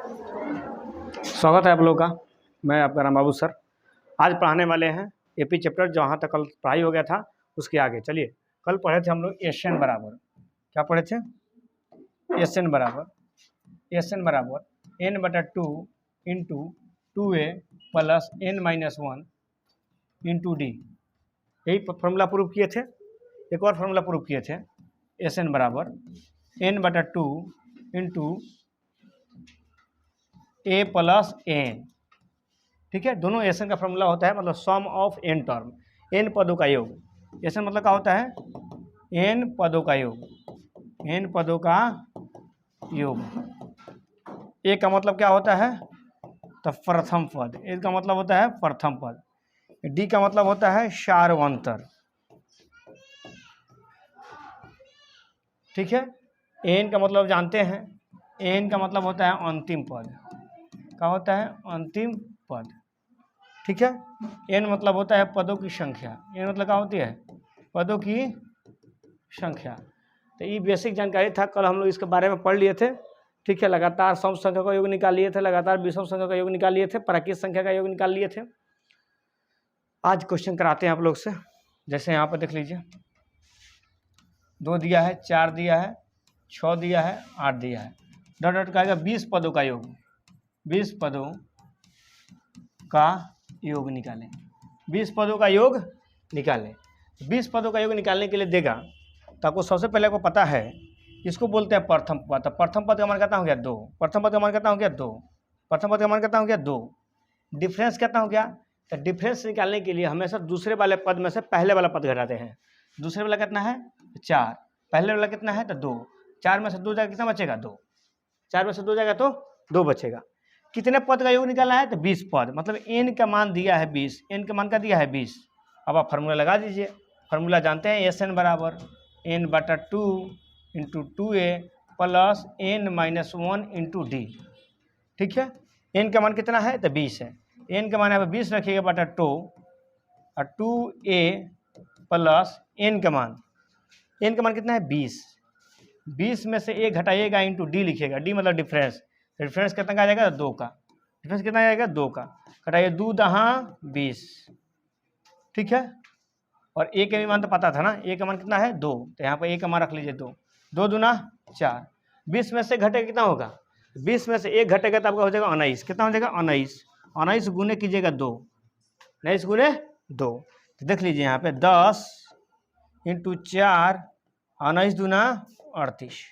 स्वागत है आप लोगों का। मैं आपका राम बाबू सर। आज पढ़ाने वाले हैं एपी चैप्टर, जहाँ तक कल पढ़ाई हो गया था उसके आगे। चलिए, कल पढ़े थे हम लोग एस एन बराबर, क्या पढ़े थे? एस एन बराबर एन बटा 2 into 2a plus n minus 1 into D. यही फॉर्मूला प्रूव किए थे। एक और फॉर्मूला प्रूव किए थे, एस एन बराबर n बटा 2 इंटू a प्लस n। ठीक है, दोनों एस एन का फॉर्मूला होता है मतलब सम ऑफ n टर्म, n पदों का योग। एस एन मतलब क्या होता है? n पदों का योग, n पदों का योग। a का मतलब क्या होता है? तो प्रथम पद। a का मतलब होता है प्रथम पद। d का मतलब होता है सार्वंतर। ठीक है, n का मतलब जानते हैं, n का मतलब होता है अंतिम पद। क्या होता है? अंतिम पद। ठीक है, n मतलब होता है पदों की संख्या। n मतलब क्या होती है? पदों की संख्या। तो ये बेसिक जानकारी था, कल हम लोग इसके बारे में पढ़ लिए थे। ठीक है, लगातार सम संख्या का योग निकाल लिए थे, लगातार विषम संख्या का योग निकाल लिए थे, प्राकृत संख्या का योग निकाल लिए थे। आज क्वेश्चन कराते हैं आप लोग से। जैसे यहाँ पर देख लीजिए, 2 दिया है, 4 दिया है, 6 दिया है, 8 दिया है। डॉट डॉट का आएगा 20 पदों का योग। 20 पदों का योग निकालें। 20 पदों का योग निकालें। 20 पदों का योग निकालने के लिए देगा तो आपको सबसे पहले को पता है, इसको बोलते हैं प्रथम पद। तो प्रथम पद का मान कितना हो गया? 2। प्रथम पद का मान कितना हो गया? 2। प्रथम पद का मान कितना हो गया? 2। डिफरेंस कितना हो गया? तो डिफरेंस निकालने के लिए हमेशा दूसरे वाले पद में से पहले वाला पद घटाते हैं। दूसरे वाला कितना है? 4। पहले वाला कितना है? तो 2। 4 में से 2 जाएगा, कितना बचेगा? 2। 4 में से 2 जाएगा तो 2 बचेगा। कितने पद का योग निकालना है? तो 20 पद। मतलब n का मान दिया है 20। n का मान का दिया है 20। अब आप फार्मूला लगा दीजिए। फार्मूला जानते हैं, एस एन बराबर n बटा 2 into 2a plus n minus 1 into D. ठीक है, n का मान कितना है? तो 20 है। n का मान यहाँ पर 20 रखिएगा बटा 2 और 2a प्लस n का मान कितना है? 20। 20 में से 1 घटाइएगा इंटू डी लिखिएगा। डी मतलब डिफरेंस। डिफरेंस कितना का आ जाएगा? 2 का। डिफरेंस कितना आ जाएगा? 2 का। घटाइए 2 दहाँ 20। ठीक है, और ए का भी मान तो पता था ना, ए का मान कितना है? 2। तो यहाँ पर ए का मान रख लीजिए 2। 2 दूना 4। 20 में से घटेगा कितना होगा? 20 में से 1 घटेगा तो आपका हो जाएगा 19। कितना हो जाएगा? 19। 19 गुने कीजिएगा 2। 19 गुने 2। तो देख लीजिए यहाँ पे 10 इंटू 4, 19 दूना 38।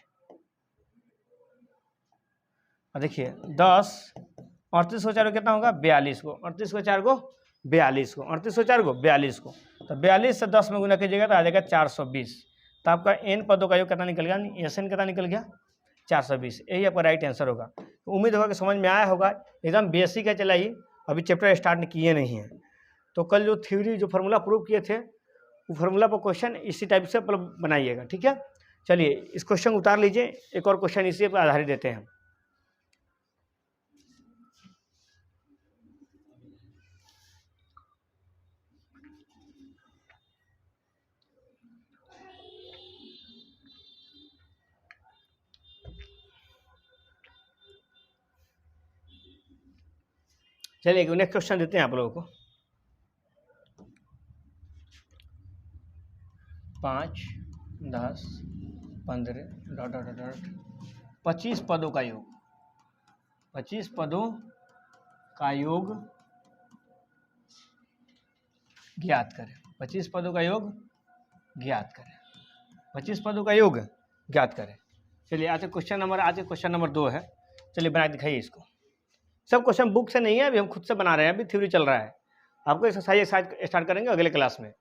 और देखिए 10, 38 को 4 को कितना होगा? 42 को। 38 को 4 को 42 को। 38 को 4 को 42 को। तो 42 से 10 में गुना कीजिएगा तो आ जाएगा 420। तो आपका n पदों का योग कितना निकल गया? एस एन कितना निकल गया? 420। यही आपका राइट आंसर होगा। तो उम्मीद होगा कि समझ में आया होगा। एकदम बेसिक है, चलाइए, अभी चैप्टर स्टार्ट किए नहीं हैं। तो कल जो थ्योरी जो फार्मूला प्रूव किए थे, वो फार्मूला पर क्वेश्चन इसी टाइप से बनाइएगा। ठीक है, चलिए इस क्वेश्चन उतार लीजिए। एक और क्वेश्चन इसी पर आधारित देते हैं। चलिए नेक्स्ट क्वेश्चन देते हैं आप लोगों को। 5, 10, 15 डॉट डॉट डॉट 25 पदों का योग। 25 पदों का योग ज्ञात करें। 25 पदों का योग ज्ञात करें। 25 पदों का योग ज्ञात करें। चलिए आज क्वेश्चन नंबर 2 है। चलिए बना दिखाइए इसको। सब क्वेश्चन बुक से नहीं है, अभी हम खुद से बना रहे हैं, अभी थ्योरी चल रहा है। आपको एक्सरसाइज स्टार्ट करेंगे अगले क्लास में।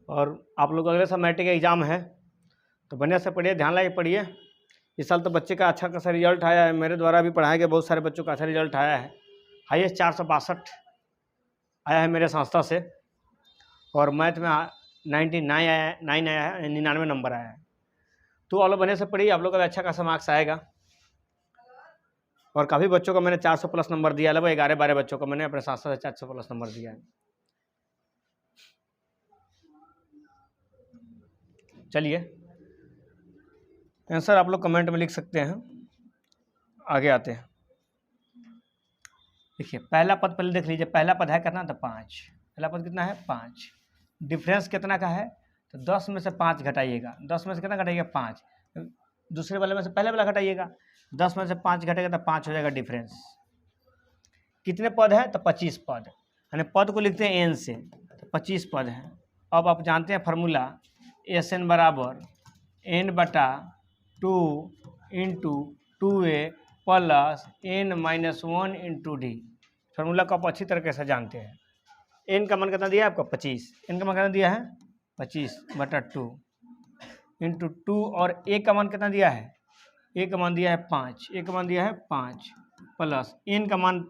और आप लोग अगले साल मैट्रिक एग्जाम है, तो बढ़िया से पढ़िए, ध्यान लगा पढ़िए। इस साल तो बच्चे का अच्छा खासा रिजल्ट आया है। मेरे द्वारा भी पढ़ाए गए बहुत सारे बच्चों का अच्छा रिजल्ट आया है। हाईएस्ट 462 आया है मेरे संस्था से। और मैथ में 99 आया है, 9 आया है, 99 नंबर आया है। तो आप लोग बने से पढ़िए, आप लोग का अच्छा खासा मार्क्स आएगा। और काफ़ी बच्चों को मैंने 400 प्लस नंबर दिया, लगभग 11-12 बच्चों को मैंने अपने 700 से 400 प्लस नंबर दिया है। चलिए आंसर आप लोग कमेंट में लिख सकते हैं। आगे आते हैं। देखिए पहला पद पहले देख लीजिए, पहला पद है कितना, तो 5। पहला पद कितना है, 5। डिफरेंस कितना का है, तो 10 में से 5 घटाइएगा। 10 में से कितना घटाइएगा, 5। दूसरे वाले में से पहले वाला घटाइएगा, 10 में से 5 घटेगा तो 5 हो जाएगा डिफरेंस। कितने पद है, तो 25 पद, यानी पद को लिखते हैं एन से, तो 25 पद है। अब आप जानते हैं फार्मूला, एस एन बराबर एन बटा 2 into 2a plus N minus 1 into D. Formula को आप अच्छी तरीके से जानते हैं। एन का मान कितना दिया है आपको, 25। एन का मान कितना दिया है, 25 बटा 2 इंटू 2, और ए का मान कितना दिया है, ए का मान दिया है 5। ए का मान दिया है 5 प्लस एन का मान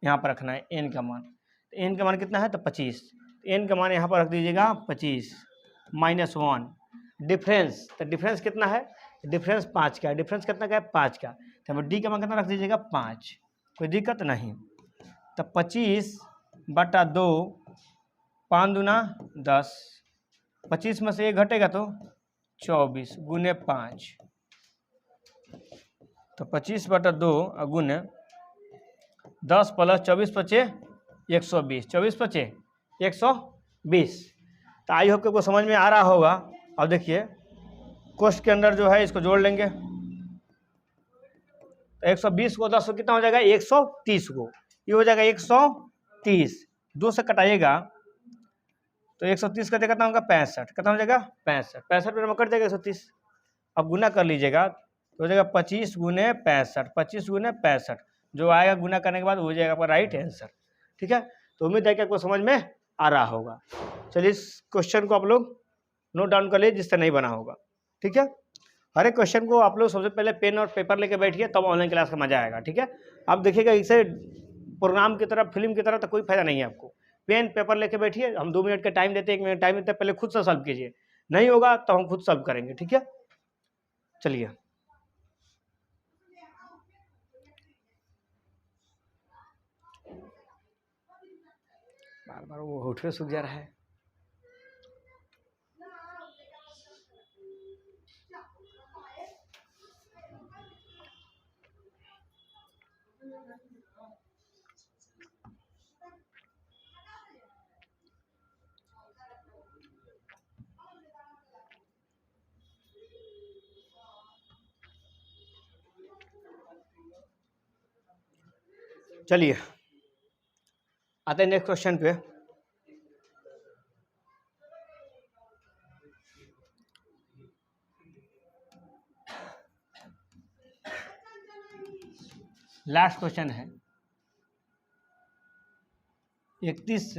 यहाँ पर रखना है, एन का मान। तो एन का मान कितना है, तो 25। एन का मान यहाँ पर रख दीजिएगा 25 माइनस 1 डिफरेंस। तो डिफरेंस कितना है, डिफरेंस 5 का है। डिफरेंस कितना का है, 5 का। तो डी का मान कितना रख दीजिएगा, 5। कोई दिक्कत नहीं। तो 25 बटा 2, 5 दूना 10, 25 में से 1 घटेगा तो 24 गुने 5। तो 25 बटा 2 गुने 10 प्लस 24 पचे 120, 24 पचे 120। तो आई होप को समझ में आ रहा होगा। अब देखिए कोष्ठ के अंदर जो है इसको जोड़ लेंगे, तो 120 को 10 को कितना हो जाएगा, 130 को, ये हो जाएगा 130। 2 से कटाइएगा तो 130 का कितना होगा, 65। कितना हो जाएगा, 65। 65 में कट जाएगा 130। अब गुना कर लीजिएगा तो हो जाएगा 25 गुने 65, 25 गुने 65, जो आएगा गुना करने के बाद हो जाएगा आपका राइट आंसर। ठीक है, तो उम्मीद है कि आपको समझ में आ रहा होगा। चलिए इस क्वेश्चन को आप लोग नोट डाउन कर लीजिए जिससे नहीं बना होगा। ठीक है, हर एक क्वेश्चन को आप लोग सबसे पहले पेन और पेपर लेके बैठिए, तब ऑनलाइन क्लास का मजा आएगा। ठीक है, आप देखिएगा इसे प्रोग्राम की तरह, फिल्म की तरह तो कोई फायदा नहीं है आपको। पेन पेपर लेके बैठिए, हम 2 मिनट का टाइम देते हैं, 1 मिनट टाइम देते हैं, पहले खुद से सॉल्व कीजिए। नहीं होगा तो हम खुद सॉल्व करेंगे। ठीक है, चलिए बार बार वो होठे सूख जा रहा है। चलिए आते हैं नेक्स्ट क्वेश्चन पे। लास्ट क्वेश्चन है, 31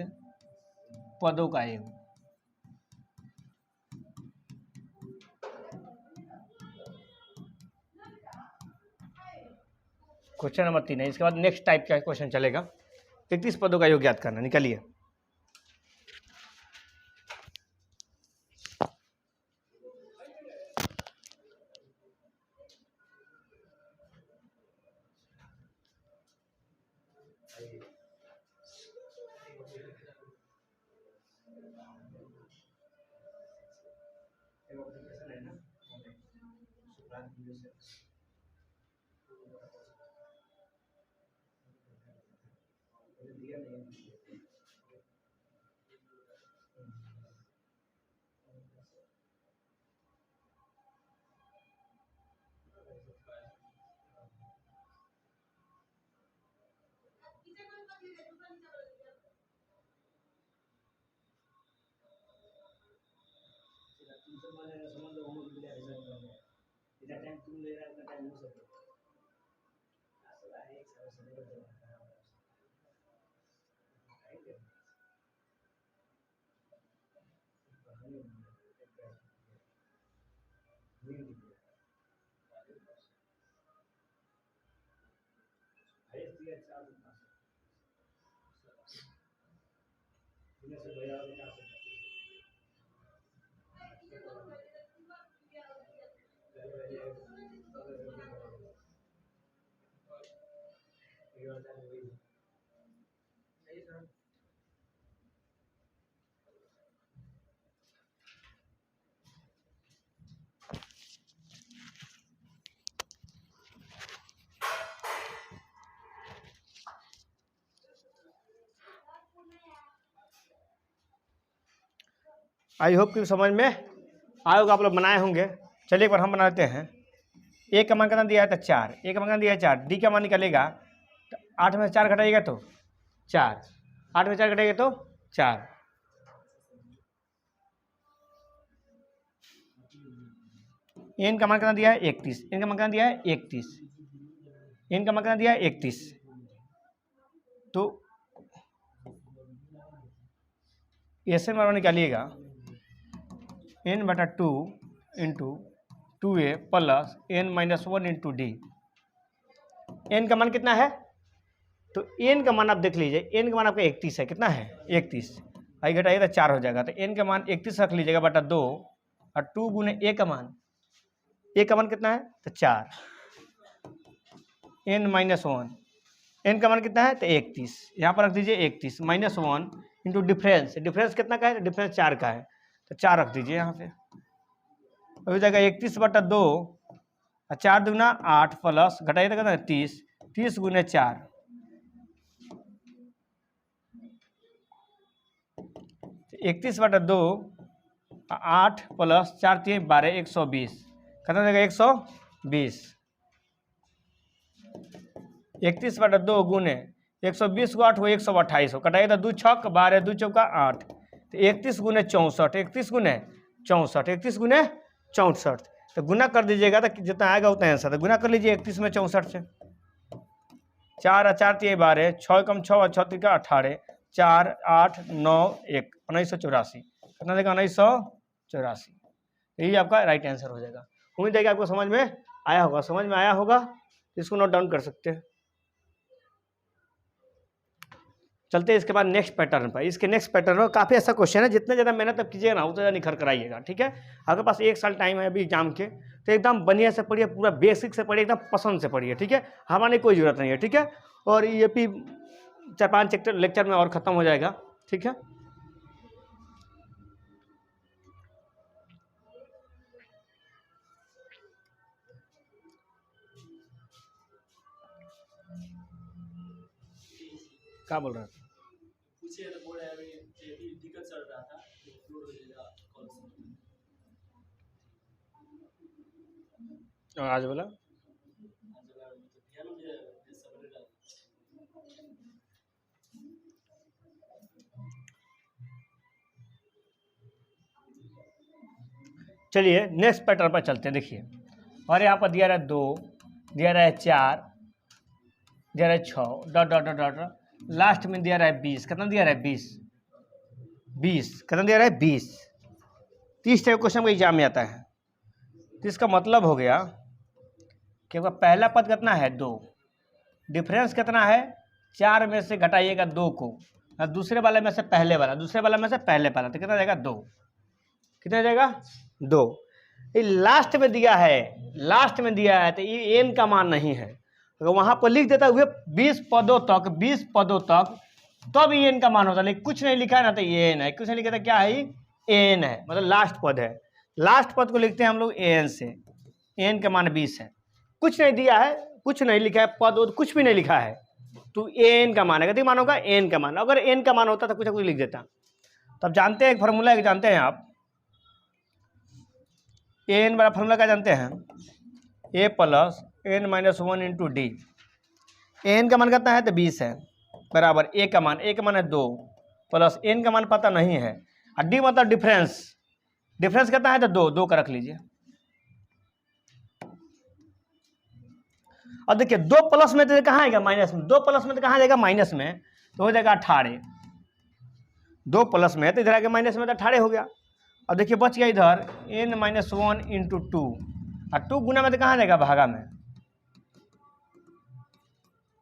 पदों का योग। क्वेश्चन नंबर 3 है, इसके बाद नेक्स्ट टाइप का क्वेश्चन चलेगा। 31 पदों का योग याद करना, निकालिए। आई होप कि समझ में आए होगा, आप लोग बनाए होंगे। चलिए एक बार हम बनाते हैं। ए का मान कितना दिया है तो 4, ए का मान कितना दिया है 4, डी का मान निकलेगा तो 8 में से 4 घटाइएगा तो 4, 8 में 4 घटाइएगा तो 4। एन का मान कितना दिया है 31, एन का मान कितना दिया है 31, एन का मान कितना दिया है 31। तो ऐसे में निकालिएगा n/2 into 2a plus n-1 into D. N का मान कितना है तो एन का मान आप देख लीजिए, एन का मान आपका 31 है। कितना है 31, आई घटाइए तो 4 हो जाएगा। तो एन का मान 31 रख लीजिएगा बटा 2 और 2 गुने ए का मान, ए का मान कितना है तो 4, n-1, एन का मान कितना है तो 31, यहाँ पर रख दीजिए 31 -1 इंटू डिफरेंस, डिफरेंस कितना का है डिफरेंस 4 का है तो 4 रख दीजिए यहाँ पे। हो जाएगा 31/2 और 4 दूना 8 प्लस घटाइए तो कितना 30, 30 गुने 4, 31/2 8 प्लस 4 3 12 120, कितना देगा 120। 31/2 गुने 120 को 8 हो 128 हो, कटाइए तो 2 छक 12 2 चौका 8, तो 31 गुने 64, 31 गुने 64, 31 गुने 64, तो गुना कर दीजिएगा तो जितना आएगा उतना आंसर। तो गुना कर लीजिए 31 में 64 से, 4 और 4 3 12, 6 कम 6 और 6 3 18, 4 8 9 1 1984, कितना देगा 1984। यही आपका राइट आंसर हो जाएगा। उम्मीद है कि आपको समझ में आया होगा, समझ में आया होगा इसको नोट डाउन कर सकते हैं। चलते हैं इसके बाद नेक्स्ट पैटर्न पर। इसके नेक्स्ट पैटर्न में काफ़ी ऐसा क्वेश्चन है, जितने ज़्यादा मेहनत आप कीजिएगा ना उतना ज़्यादा निखर कर आइएगा। ठीक है, आपके पास 1 साल टाइम है अभी एग्जाम के, तो एकदम बढ़िया से पढ़िए, पूरा बेसिक से पढ़िए, एकदम पसंद से पढ़िए। ठीक है, हमारे कोई ज़रूरत नहीं है। ठीक है, और ये भी 4-5 लेक्चर में और ख़त्म हो जाएगा। ठीक है, क्या बोल रहे हैं दिक्कत चल रहा था, आज बोला चलिए नेक्स्ट पैटर्न पर चलते हैं। देखिए, और यहाँ पर दिया रहा है 2, दिया रहा है 4, दिया रहा है 6, dot dot dot dot, last में दिया रहा है 20। कितना दिया रहा है 20, कितना दिया रहा है 20। 30 टाइप क्वेश्चन का एग्जाम में आता है। तो इसका मतलब हो गया कि आपका पहला पद कितना है 2, डिफरेंस कितना है 4 में से घटाइएगा 2 को, और दूसरे वाले में से पहले वाला, दूसरे वाला में से पहले वाला, तो कितना जाएगा 2, कितना जाएगा 2। ये लास्ट में दिया है, लास्ट में दिया है तो ये एन का मान नहीं है। अगर वहाँ पर लिख देता हुए 20 पदों तक, 20 पदों तक, तब ये एन का मान होता, लेकिन कुछ नहीं लिखा है ना तो ये एन है, कुछ नहीं लिखा था क्या है एन है, मतलब लास्ट पद है। लास्ट पद को लिखते हैं हम लोग एन से, एन का मान 20 है। कुछ नहीं दिया है, कुछ नहीं लिखा है, पद कुछ भी नहीं लिखा है, तो एन का मान है, कितनी मान होगा एन का मान। अगर एन का मान होता तो कुछ ना कुछ लिख देता। तो अब जानते हैं एक फार्मूला है, जानते हैं आप एन वाला फार्मूला क्या जानते हैं, a plus n-1 into D. N का मान कितना है तो 20 है, बराबर ए का मान है 2 प्लस एन का मान पता नहीं है, और डी मतलब डिफरेंस, डिफरेंस कितना है तो 2, 2 का रख लीजिए। और देखिए 2 प्लस में तो कहाँ आएगा माइनस में, 2 प्लस में तो कहाँ जाएगा माइनस में, तो हो जाएगा 18। 2 प्लस में तो इधर आगे माइनस में तो 18 हो गया। अब देखिए बच गया इधर n-1 इंटू 2, और 2 गुना में तो कहाँ जाएगा भागा में,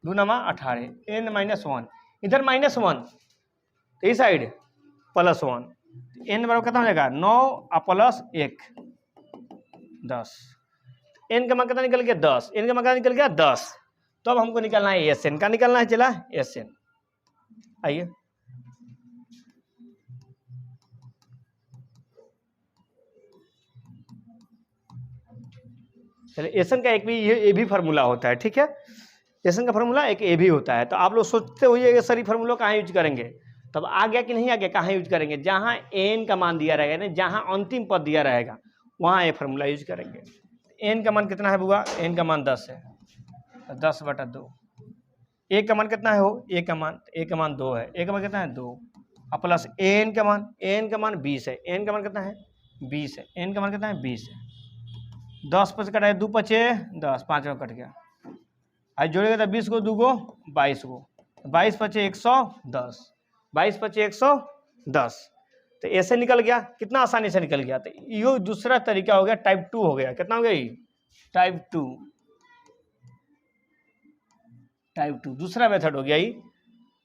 2 नमा 18, n-1 इधर -1 तो इस साइड +1, n बराबर कितना हो जाएगा 9 प्लस 1 10। n का मान कितना निकल गया 10, n का मान कितना निकल गया 10। तो अब हमको निकालना है Sn का, निकालना है चला Sn। आइए चलिए, Sn का एक भी ये भी फार्मूला होता है, ठीक है। Sn का फार्मूला एक ए भी होता है। तो आप लोग सोचते हुए कि सर फार्मूला कहाँ यूज करेंगे, तब आ गया कि नहीं आ गया, कहाँ यूज करेंगे, जहाँ n का मान दिया रहेगा ना, जहाँ अंतिम पद दिया रहेगा वहाँ ये फार्मूला यूज करेंगे। n का मान कितना है बुआ, n का मान 10 है, 10/2। a का मान कितना है हो, a का मान 2 है, a का मान कितना है 2 और प्लस n का मान 20 है, n का मान कितना है 20 है, n का मान कितना है 20 है। 10 5 कटा 2 5 10, 5 में कट गया, आज जोड़ेगा तो 20 को 2 को 22 को, 22 5 110, 22 5 110। तो ऐसे निकल गया, कितना आसानी से निकल गया। तो ये दूसरा तरीका हो गया, टाइप 2 हो गया। कितना हो गया ये, टाइप 2 दूसरा मेथड हो गया ये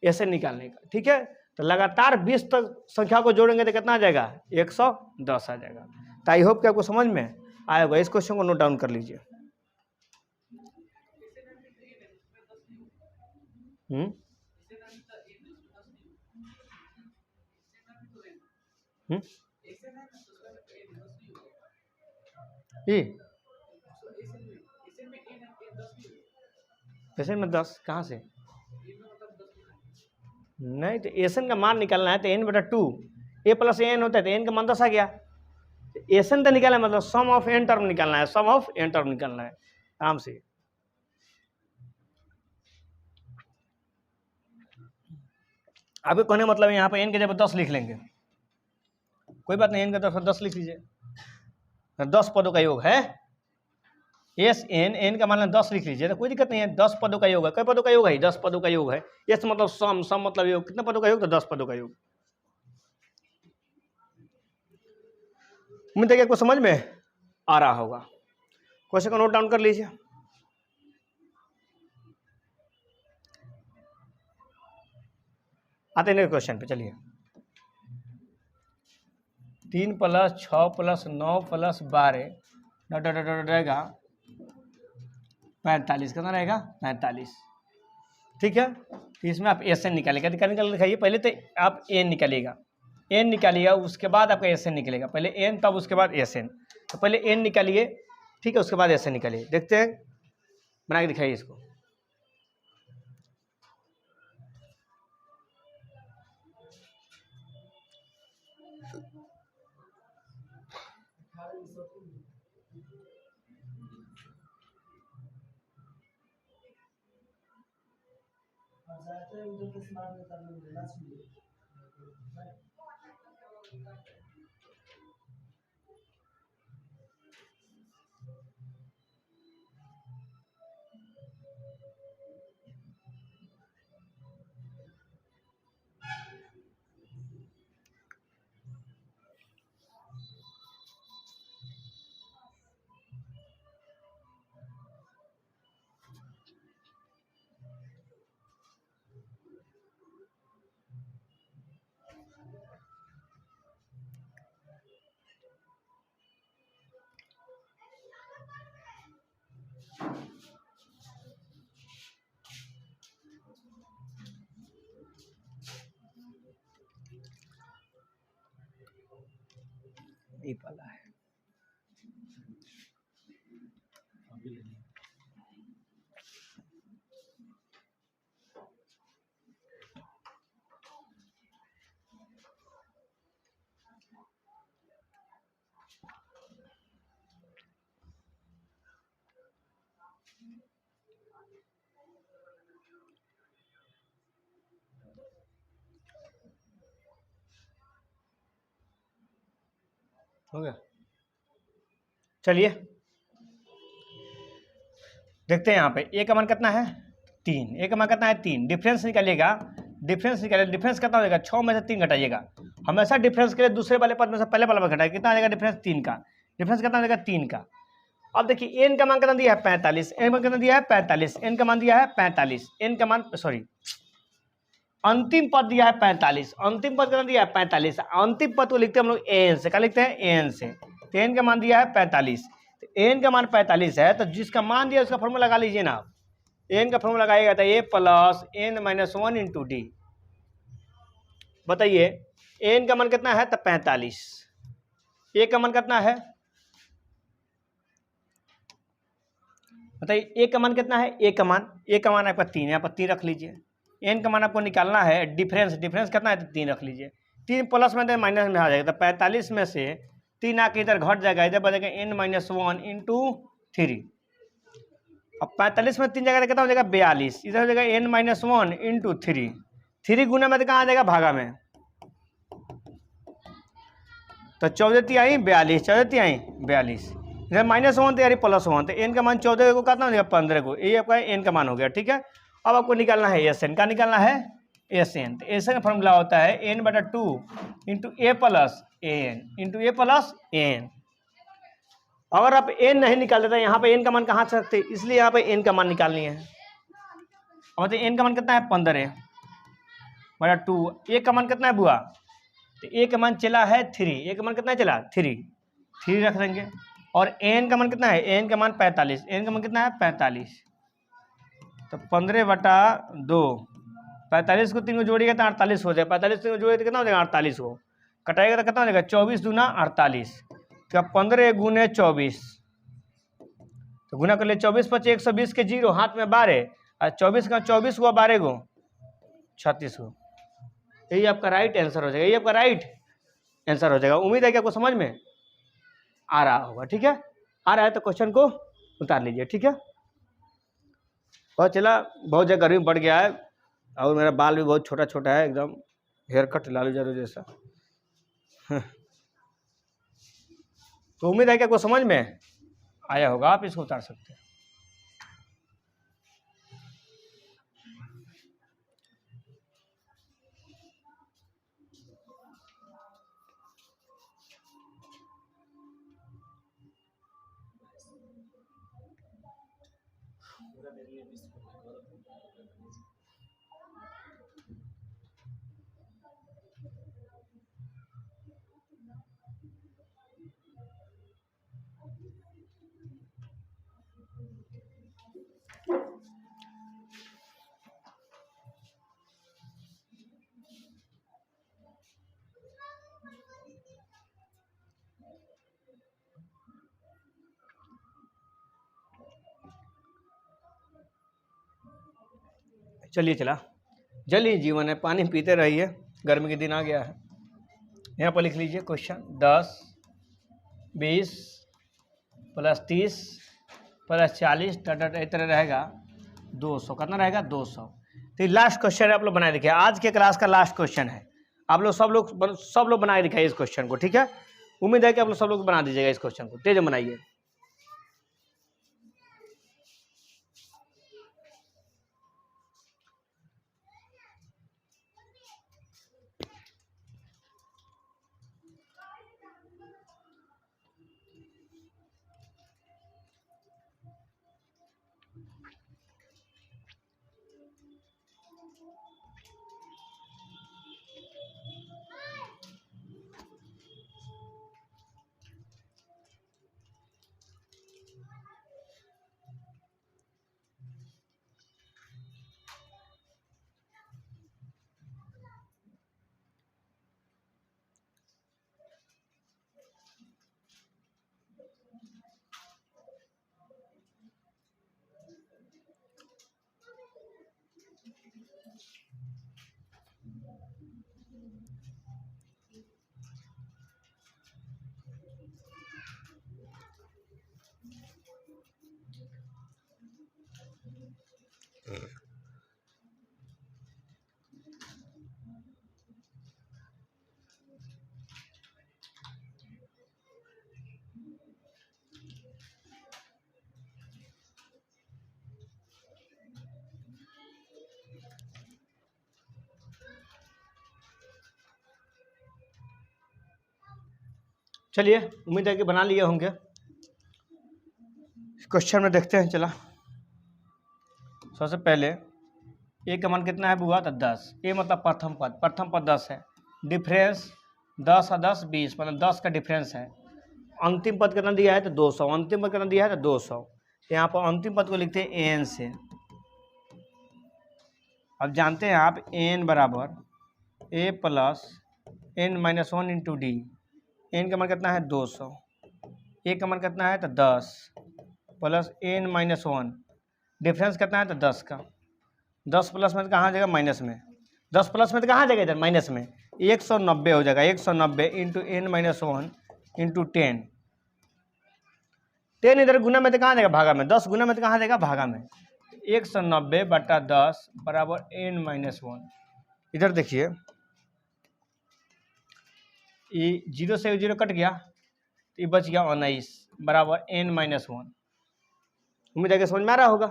ऐसे निकालने का, ठीक है। तो लगातार 20 तक संख्या को जोड़ेंगे तो कितना आ जाएगा 110 आ जाएगा। तो आई होप कि आपको समझ में आया होगा। इस क्वेश्चन को नोट डाउन कर लीजिए। एसएन में 10 कहाँ से, नहीं तो एसएन का मान निकालना है तो n/2 a प्लस n होता है तो n का मान 10 आ गया। एसएन तो निकालना है, मतलब सम ऑफ n टर्म निकालना है, सम ऑफ n टर्म निकालना है आराम से। आपके कहने मतलब यहाँ पे n के जगह 10 लिख लेंगे, कोई बात नहीं, n का 10 लिख लीजिए। 10 पदों का योग है एस n का मान 10 लिख लीजिए, तो कोई दिक्कत नहीं है। 10 पदों का योग है, कई पदों का योग है 10 पदों का योग है। एस मतलब सम मतलब योग, कितने पदों का योग, तो 10 पदों का योग। उम्मीद है कि आपको समझ में आ रहा होगा। क्वेश्चन को नोट डाउन कर लीजिए। आते हैं क्वेश्चन पे, चलिए। 3 + 6 + 9 + 12 रहेगा 45, कितना रहेगा 45, ठीक है। तो इसमें आप एसएन निकालेगा, निकाल दिखाइए। पहले तो आप एन निकालिएगा, एन निकालिएगा, उसके बाद आपका एसएन निकलेगा। पहले एन तब उसके बाद एसएन। तो पहले एन निकालिए, ठीक है, उसके बाद एसएन निकालिए। देखते हैं, बना के दिखाइए इसको। ये वाला है, हो गया। चलिए देखते हैं यहाँ पे ए का मान कितना है 3, ए का मान कितना है 3। डिफरेंस निकालिएगा, डिफरेंस कितना हो जाएगा 6 में से 3 घटाइएगा। हमेशा डिफरेंस के लिए दूसरे वाले पद में से पहले वाला पद घटाइए, कितना आ जाएगा डिफरेंस 3 का, डिफरेंस कितना आ जाएगा 3 का। अब देखिए एन का मान कितना दिया है 45, एन का मान कितना दिया है 45, एन का मान दिया है 45, एन का मान अंतिम पद दिया है 45, अंतिम पद कितना दिया है 45, अंतिम पद को लिखते हैं हम लोग एन से, क्या लिखते हैं एन से। तो एन का मान दिया है 45, तो एन का मान 45 है, तो जिसका मान दिया उसका फॉर्मूला लगा लीजिए ना। एन का फॉर्मूला लगाइएगा तो a plus N minus 1 into d. बताइए एन का मान कितना है, तो 45, ए का मान कितना है, बताइए ए का मान कितना है, ए का मान आपका 3 है, यहाँ पर 3 रख लीजिए। एन का मान आपको निकालना है, डिफरेंस कितना है, तो 3 रख लीजिए। 3 प्लस में तो माइनस में आ जाएगा, तो 45 में से 3 आके इधर घट जाएगा, इधर बचेगा एन माइनस 1 इंटू 3। अब 45 में 3 जगह कितना हो जाएगा 42, इधर हो जाएगा एन माइनस 1 इंटू 3 गुना में तो कहाँ आ जाएगा भागा में, तो 14 आई 42, 14 आई 42, इधर माइनस 1 तो यार प्लस 1, तो एन का मान 14 को कितना हो जाएगा 15 को, ये आपका एन का मान हो गया। ठीक है, अब आपको निकालना है एस एन, का निकालना है एस एन। तो एस एन का फॉर्मूला होता है एन बटा 2 इंटू ए प्लस एन। अगर आप एन नहीं निकाल देते यहाँ पे एन का मान कहाँ से रखते, इसलिए यहाँ पे एन का मान निकालनी है। अब तो एन का मान कितना है 15 बटा 2, ए का मान कितना है बुआ, तो ए का मान चला है 3, ए का मान कितना चला 3 रख देंगे। और एन का मान कितना है, एन का मान 45, एन का मान कितना है 45, तो 15 बटा 2, 45 को 3 को जोड़िएगा तो 48 हो जाएगा, 45 को जोड़िएगा तो कितना हो जाएगा 48 को, कटाएगा तो कितना हो जाएगा 24 दूना 48, तो 15 गुने 24, तो गुना कर ले 24 पचे 120 के 0 हाथ में 12, और 24 का 24 हुआ 12 को 36 को, यही आपका राइट आंसर हो जाएगा, यही आपका राइट आंसर हो जाएगा। उम्मीद है कि आपको समझ में आ रहा होगा। ठीक है, आ रहा है तो क्वेश्चन को उतार लीजिए। ठीक है, और चला बहुत जगह गर्मी बढ़ गया है, और मेरा बाल भी बहुत छोटा छोटा है, एकदम हेयर कट लालू यादव जैसा। तो उम्मीद है कि आपको समझ में आया होगा, आप इसको उतार सकते हैं। चलिए चला, जल ही जीवन है, पानी पीते रहिए, गर्मी के दिन आ गया है। यहाँ पर लिख लीजिए क्वेश्चन 10 20 प्लस 30 प्लस 40 इस तरह रहेगा 200, कितना रहेगा 200। तो लास्ट क्वेश्चन है, आप लोग बनाए दिखाइए, आज के क्लास का लास्ट क्वेश्चन है। आप लोग सब लोग बनाए दिखाइए इस क्वेश्चन को। ठीक है, उम्मीद है कि आप लोग सब लोग बना दीजिएगा इस क्वेश्चन को, तेज बनाइए। चलिए, उम्मीद है कि बना लिए होंगे। क्वेश्चन में देखते हैं। चला, सबसे पहले ए का मान कितना है बुआ? तो 10। ए मतलब प्रथम पद 10 है। डिफरेंस 10 और 10 20, मतलब 10 का डिफरेंस है। अंतिम पद कितना दिया है? तो 200। अंतिम पद कितना दिया है? तो 200। यहाँ पर अंतिम पद को लिखते हैं एन से। अब जानते हैं आप एन बराबर a plus N minus 1 into D. N का मान कितना है? 200। ए का मान कितना है? तो 10 प्लस एन माइनस 1। डिफरेंस कितना है? तो 10 का। 10 प्लस में तो कहाँ जाएगा? माइनस में। 10 प्लस में तो कहाँ जाएगा? इधर माइनस में। 190 हो जाएगा। 190 इंटू एन माइनस 1 इंटू 10। 10 इधर गुना में तो कहाँ जाएगा? भागा में। 10 गुना में तो कहाँ जाएगा? भागा में। 190 बटा 10 बराबर एन माइनस 1। इधर देखिए, ये 0 से 0 कट गया, तो ये बच गया 19 बराबर एन माइनस 1। उम्मीद है कि समझ में आ रहा होगा।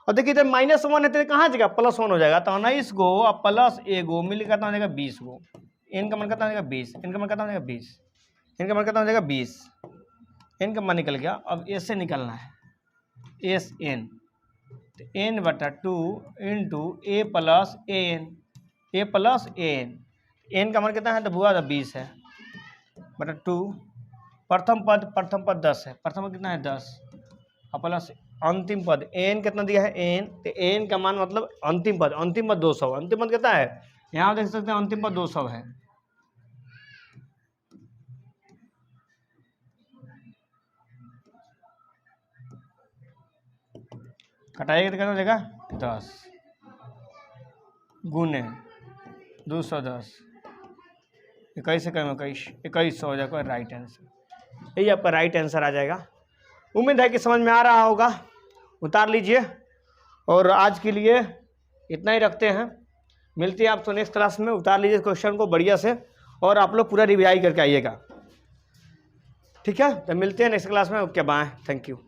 और देखिए इधर माइनस 1 है तो कहाँ जाएगा? प्लस 1 हो जाएगा। तो 19 गो और प्लस ए गो मिल कितना हो जाएगा? 20 गो। एन का मान कितना हो जाएगा? 20। एन का मान कितना हो जाएगा? 20। एन का मान कितना हो जाएगा? 20। एन का मान निकल गया। अब एस से निकलना है, एस एन। तो एन बटा 2 इंटू ए प्लस एन। ए प्लस एन। एन का मान कितना है? तो बुआ 20 है बटा 2। प्रथम पद 10 है। प्रथम पद कितना है? 10 और प्लस अंतिम पद एन कितना दिया है? एन। तो एन का मान मतलब अंतिम पद 200। अंतिम पद कितना है? यहाँ देख सकते हैं अंतिम पद 200 है। कटाइएगा तो कितना हो जाएगा? 10 गुने 210। 21 से कम 21 हो जाएगा राइट आंसर। यही आपका राइट आंसर आ जाएगा। उम्मीद है कि समझ में आ रहा होगा। उतार लीजिए। और आज के लिए इतना ही रखते हैं। मिलते हैं आपको नेक्स्ट क्लास में। उतार लीजिए क्वेश्चन को बढ़िया से, और आप लोग पूरा रिवाइज करके आइएगा। ठीक है, तो मिलते हैं नेक्स्ट क्लास में। Okay bye, thank you.